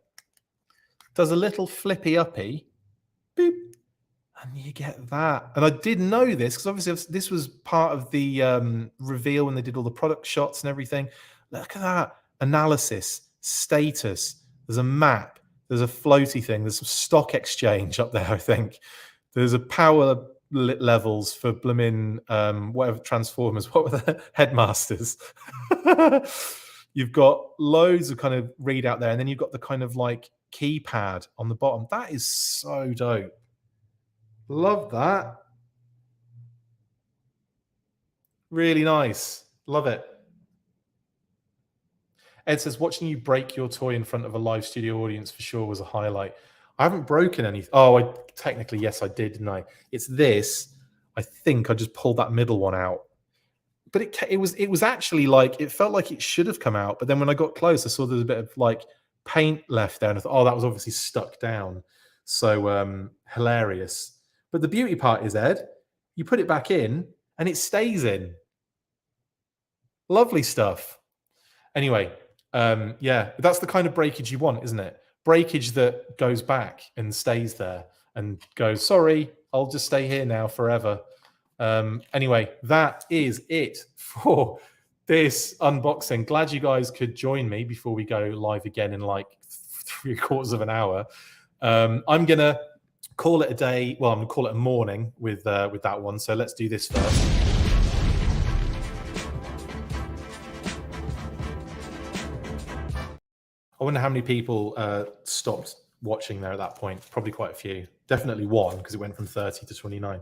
does a little flippy uppy, boop, and you get that. And I did know this because obviously this was part of the reveal when they did all the product shots and everything. Look at that. Analysis, status, there's a map, there's a floaty thing, there's some stock exchange up there, I think. There's a power levels for blooming whatever Transformers, what were the Headmasters? You've got loads of kind of readout there, and then you've got the kind of like keypad on the bottom. That is so dope. Love that. Really nice. Love it. Ed says, watching you break your toy in front of a live studio audience for sure was a highlight. I haven't broken anything. Oh, technically, yes, I did, didn't I? It's this. I think I just pulled that middle one out. But it was actually like, it felt like it should have come out. But then when I got close, I saw there was a bit of like paint left there. And I thought, oh, that was obviously stuck down. So hilarious. But the beauty part is, Ed, you put it back in and it stays in. Lovely stuff. Anyway, yeah, that's the kind of breakage you want, isn't it? Breakage that goes back and stays there and goes, sorry, I'll just stay here now forever. Anyway, that is it for this unboxing. Glad you guys could join me before we go live again in like 3/4 of an hour. I'm going to call it a day. Well, I'm going to call it a morning with that one. So let's do this first. I wonder how many people stopped watching there at that point. Probably quite a few. Definitely one, because it went from 30 to 29.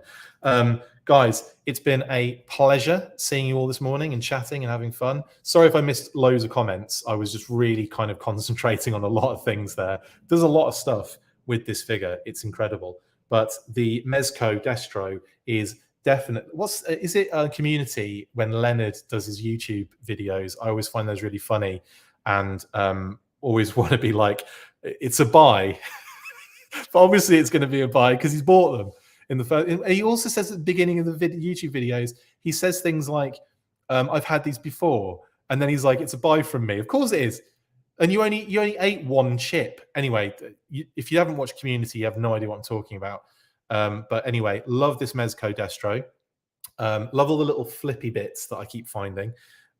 Guys, it's been a pleasure seeing you all this morning and chatting and having fun. Sorry if I missed loads of comments. I was just really kind of concentrating on a lot of things there. There's a lot of stuff with this figure. It's incredible. But the Mezco Destro is definitely... Is it a community when Leonard does his YouTube videos? I always find those really funny. And... always want to be like, it's a buy. But obviously it's going to be a buy because he's bought them. in the first. He also says at the beginning of the YouTube videos, he says things like, "I've had these before," and then he's like, "It's a buy from me." Of course it is. And you only ate one chip. Anyway, if you haven't watched Community, you have no idea what I'm talking about. But anyway, love this Mezco Destro. Love all the little flippy bits that I keep finding,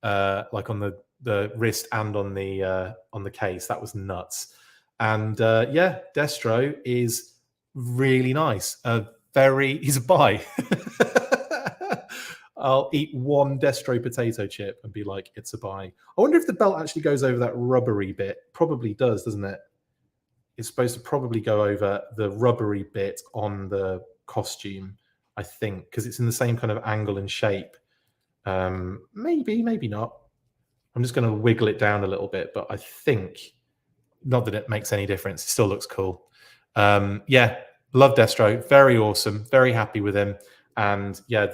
like on the wrist and on the case. That was nuts. And yeah, Destro is really nice. He's a buy. I'll eat one Destro potato chip and be like, it's a buy. I wonder if the belt actually goes over that rubbery bit. Probably does, doesn't it? It's supposed to probably go over the rubbery bit on the costume, I think, because it's in the same kind of angle and shape. Maybe, maybe not. I'm just going to wiggle it down a little bit, but I think, not that it makes any difference. It still looks cool. Yeah, love Destro. Very awesome. Very happy with him. And yeah,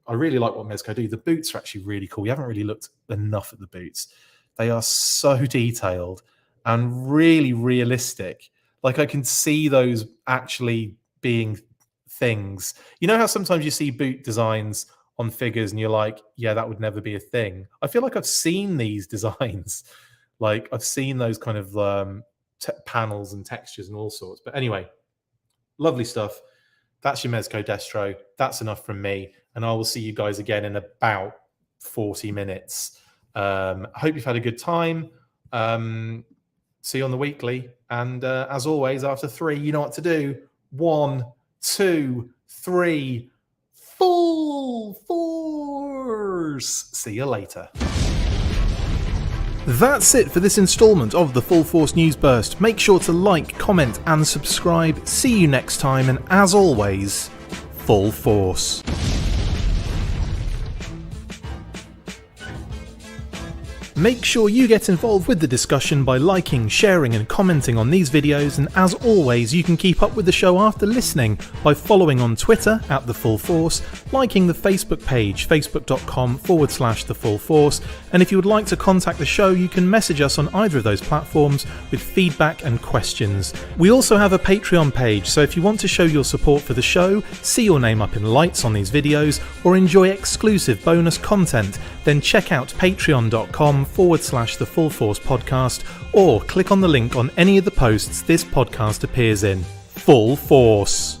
I really like what Mezco do. The boots are actually really cool. We haven't really looked enough at the boots. They are so detailed and really realistic. Like I can see those actually being things. You know how sometimes you see boot designs on figures and you're like, yeah, that would never be a thing. I feel like I've seen these designs. Like I've seen those kind of panels and textures and all sorts. But anyway, lovely stuff. That's your Mezco Destro. That's enough from me. And I will see you guys again in about 40 minutes. I hope you've had a good time. See you on the weekly. And as always, after 3, you know what to do. 1, 2, 3, full force. See you later. That's it for this installment of the Full Force News Burst. Make sure to like, comment and subscribe. See you next time, and as always, full force. Make sure you get involved with the discussion by liking, sharing and commenting on these videos, and as always you can keep up with the show after listening by following on Twitter @TheFullForce, liking the Facebook page facebook.com/TheFullForce, and if you would like to contact the show you can message us on either of those platforms with feedback and questions. We also have a Patreon page, so if you want to show your support for the show, see your name up in lights on these videos, or enjoy exclusive bonus content, then check out patreon.com/TheFullForce podcast, or click on the link on any of the posts this podcast appears in. Full Force.